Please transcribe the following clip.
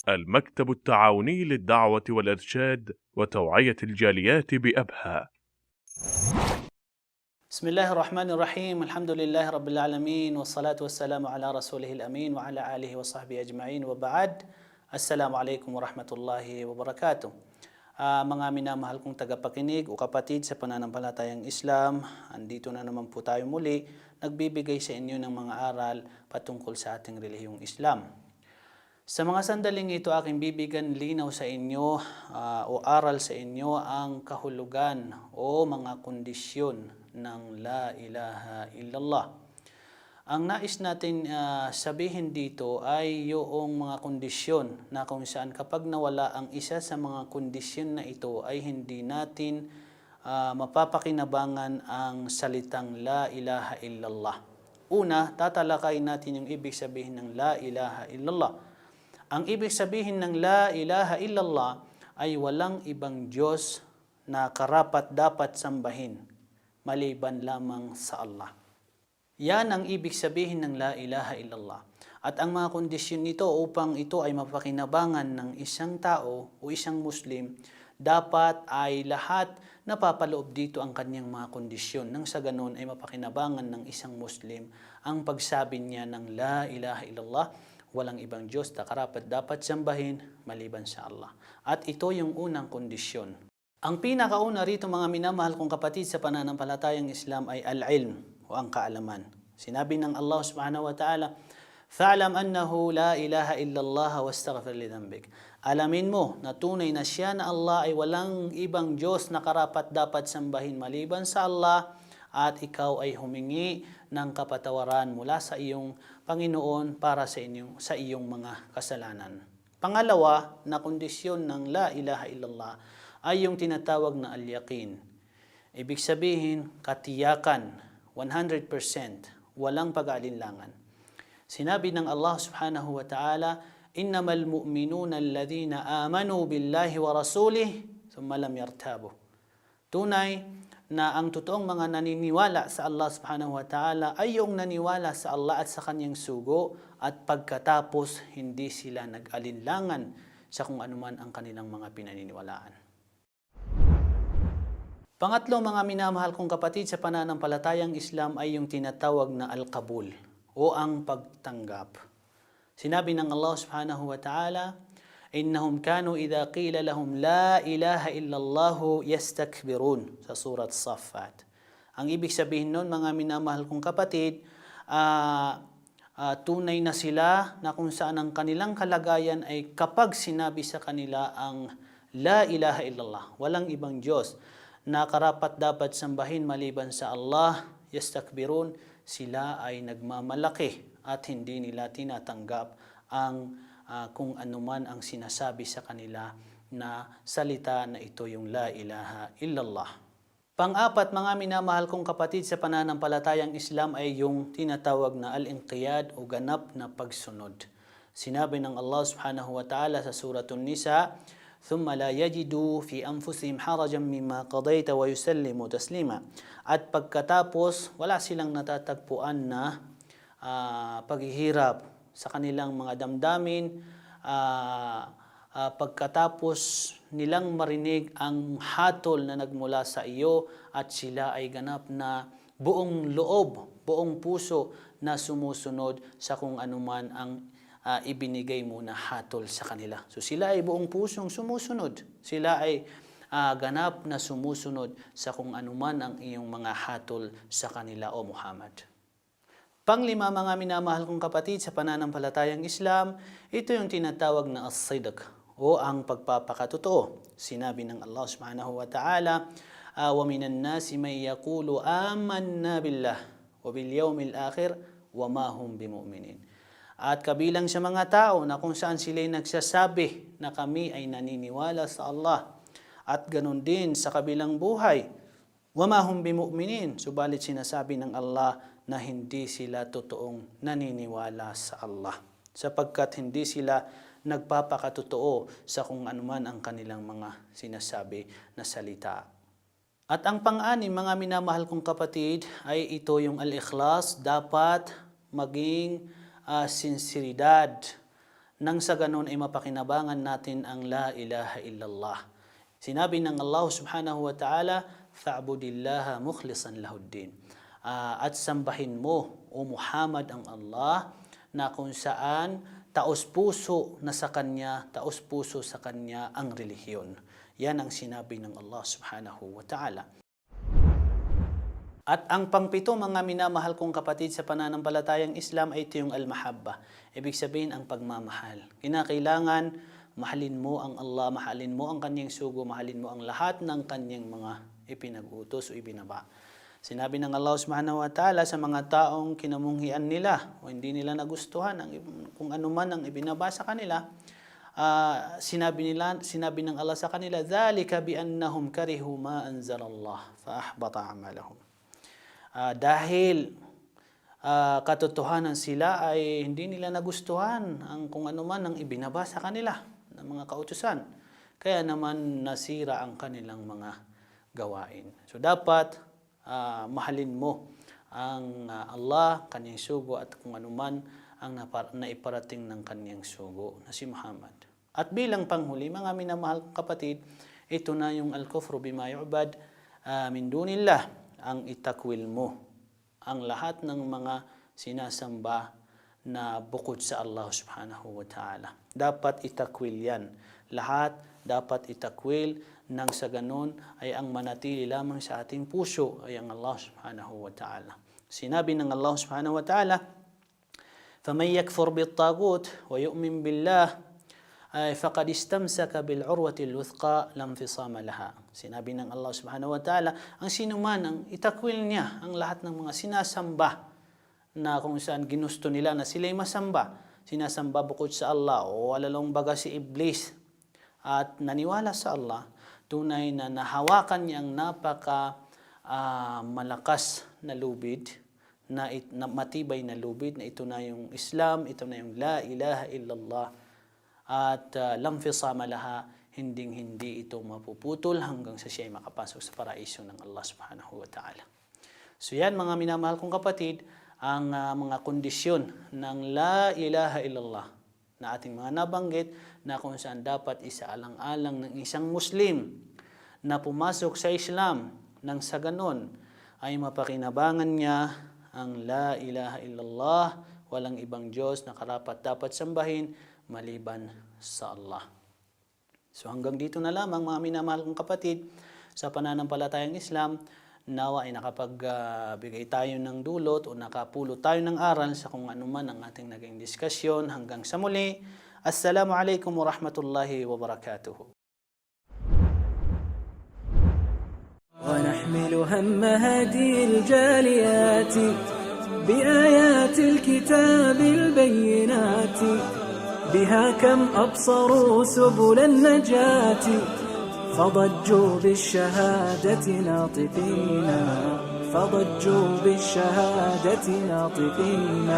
المكتب التعاوني للدعوة والإرشاد وتوعية الجاليات بأبها. بسم الله الرحمن الرحيم. الحمد لله رب العالمين والصلاة والسلام على رسوله الأمين وعلى آله وصحبه أجمعين وبعد. Assalamualaikum warahmatullahi wabarakatuh. Mga minamahal kong tagapakinig o kapatid sa pananampalatayang Islam, andito na naman po tayo muli, nagbibigay sa inyo ng mga aral patungkol sa ating relihiyong Islam. Sa mga sandaling ito, aking bibigyan linaw sa inyo o aral sa inyo ang kahulugan o mga kondisyon ng La ilaha illallah. Ang nais natin sabihin dito ay yung mga kondisyon na kung saan kapag nawala ang isa sa mga kondisyon na ito ay hindi natin mapapakinabangan ang salitang La ilaha illallah. Una, tatalakay natin yung ibig sabihin ng La ilaha illallah. Ang ibig sabihin ng La ilaha illallah ay walang ibang Diyos na karapat dapat sambahin maliban lamang sa Allah. Yan ang ibig sabihin ng La ilaha illallah. At ang mga kondisyon nito upang ito ay mapakinabangan ng isang tao o isang Muslim, dapat ay lahat napapaloob dito ang kanyang mga kondisyon. Nang sa ganun ay mapakinabangan ng isang Muslim ang pagsabi niya ng La ilaha illallah, walang ibang Diyos na karapat dapat sambahin maliban sa Allah. At ito yung unang kondisyon. Ang pinakauna rito mga minamahal kong kapatid sa pananampalatayang Islam ay al-ilm o ang kaalaman. Sinabi ng Allah subhanahu wa ta'ala, "Fa'lam annahu la ilaha illallah wastaghfir li dhanbik." Alamin mo na tunay na siya na Allah ay walang ibang Diyos na karapat dapat sambahin maliban sa Allah at ikaw ay humingi ng kapatawaran mula sa iyong Panginoon para sa iyong mga kasalanan. Pangalawa na kondisyon ng La ilaha illallah ay yung tinatawag na al-yaqin. Ibig sabihin, katiyakan, 100%, walang pag-aalinlangan. Sinabi ng Allah subhanahu wa ta'ala, "Innamal mu'minuna alladhina amanu billahi wa rasulih thumma lam yartabu." Tunay na ang totoong mga naniniwala sa Allah subhanahu wa ta'ala ay yung naniwala sa Allah at sa kanyang sugo at pagkatapos hindi sila nag-alinlangan sa kung anuman ang kanilang mga pinaniniwalaan. Pangatlo mga minamahal kong kapatid sa pananampalatayang Islam ay yung tinatawag na al-qabul o ang pagtanggap. Sinabi ng Allah subhanahu wa ta'ala, "Innahum kanu idha qila lahum la ilaha illallah yastakbirun" sa surat Saffat. Ang ibig sabihin nun mga minamahal kong kapatid, tunay na sila na kung saan ang kanilang kalagayan ay kapag sinabi sa kanila ang La ilaha illallah, walang ibang Diyos na karapat dapat sambahin maliban sa Allah, yastakbirun, sila ay nagmamalaki at hindi nila tinatanggap ang kung anuman ang sinasabi sa kanila na salita na ito yung La ilaha illallah. Pang-apat mga minamahal kong kapatid sa pananampalatayang Islam ay yung tinatawag na al-inqiyad o ganap na pagsunod. Sinabi ng Allah subhanahu wa ta'ala sa suratun Nisa, ثم لا يجدوا في أنفسهم حرجا مما قضيت ويسلموا تسليما. At pagkatapos wala silang natatagpuan na paghihirap sa kanilang mga damdamin pagkatapos nilang marinig ang hatol na nagmula sa iyo at sila ay ganap na buong loob, buong puso na sumusunod sa kung anuman ang ibinigay mo na hatol sa kanila. So sila ay buong pusong sumusunod. Sila ay ganap na sumusunod sa kung anuman ang iyong mga hatol sa kanila o Muhammad. Panglima mga minamahal kong kapatid sa pananampalatayang Islam, ito yung tinatawag na as-sidq o ang pagpapakatotoo. Sinabi ng Allah subhanahu wa ta'ala, "Wa minan nasi may yaqulu amanna billah wa bil yawmil akhir wa ma hum bimu'minin." At kabilang sa mga tao na kung saan sila'y nagsasabi na kami ay naniniwala sa Allah. At ganun din sa kabilang buhay, وَمَا هُمْ بِمُؤْمِنِينَ, subalit sinasabi ng Allah na hindi sila totoong naniniwala sa Allah. Sapagkat hindi sila nagpapakatotoo sa kung anuman ang kanilang mga sinasabi na salita. At ang pang-anim, mga minamahal kong kapatid, ay ito yung al-ikhlas, dapat maging sinseridad nang sa ganun ay mapakinabangan natin ang la ilaha illallah. Sinabi ng Allah subhanahu wa ta'ala, fa'budillaha mukhlisan lahuddin. At sambahin mo, O Muhammad, ang Allah, na kung saan taos-puso sa Kanya ang relihiyon. Yan ang sinabi ng Allah subhanahu wa ta'ala. At ang pangpito, mga minamahal kong kapatid sa pananampalatayang Islam, ay ito yung al-mahabba. Ibig sabihin ang pagmamahal. Kinakailangan mahalin mo ang Allah, mahalin mo ang Kanyang sugo, mahalin mo ang lahat ng Kanyang mga ipinag-utos o ibinaba. Sinabi ng Allah subhanahu wa ta'ala sa mga taong kinamunghian nila o hindi nila nagustuhan kung ano man ang ibinaba sa kanila, sinabi ng Allah sa kanila, "Dhalika bi annahum karihu ma anzalallah fa ahbata a'malahum." Dahil katotohanan sila ay hindi nila nagustuhan ang kung ano man ang ibinaba sa kanila ng mga kautusan. Kaya naman nasira ang kanilang mga gawain. So dapat mahalin mo ang Allah, Kanyang sugo, at kung ano man ang naiparating ng Kanyang sugo na si Muhammad. At bilang panghuli, mga minamahal kong kapatid, ito na yung al-kufru bima yu'bad min dunillah, ang itakwil mo ang lahat ng mga sinasamba na bukod sa Allah subhanahu wa ta'ala. Dapat itakwil yan. Lahat dapat itakwil, nang sa ganon ay ang manatili lamang sa ating puso ay ang Allah subhanahu wa ta'ala. Sinabi ng Allah subhanahu wa ta'ala, فَمَنْ يَكْفُرْ بِالطَّاغُوتِ وَيُؤْمِنْ بِاللَّهِ فَقَدْ اسْتَمْسَكَ بِالْعُرْوَةِ الْوُثْقَى لَا انْفِصَامَ لَهَا. Sinabi ng Allah subhanahu wa ta'ala, ang sino man ang itakwil niya ang lahat ng mga sinasamba na kung saan ginusto nila na sila'y masamba, sinasamba bukod sa Allah o alalong baga si Iblis, at naniwala sa Allah, tunay na nahawakan niya ang napaka malakas na lubid, na matibay na lubid, na ito na yung Islam, ito na yung la ilaha illallah, at lam fisama laha, hinding-hindi ito mapuputol hanggang sa siya ay makapasok sa paraiso ng Allah subhanahu wa ta'ala. So yan, mga minamahal kong kapatid, ang mga kondisyon ng la ilaha illallah na ating mga nabanggit, na kung saan dapat isaalang-alang ng isang Muslim na pumasok sa Islam, nang sa ganon ay mapakinabangan niya ang la ilaha illallah, walang ibang Diyos na karapat dapat sambahin maliban sa Allah. So hanggang dito na lamang, mga minamahal kong kapatid, sa pananampalatayang Islam. Nawa ay nakapagbigay tayo ng dulot o nakapulot tayo ng aral sa kung ano man ang ating naging diskusyon. Hanggang sa muli, Assalamualaikum warahmatullahi wabarakatuh. ونحمل هم هذه الجاليات بآيات الكتاب البينات بها كم أبصروا سبل النجاة فضجوا بالشهادة ناطقين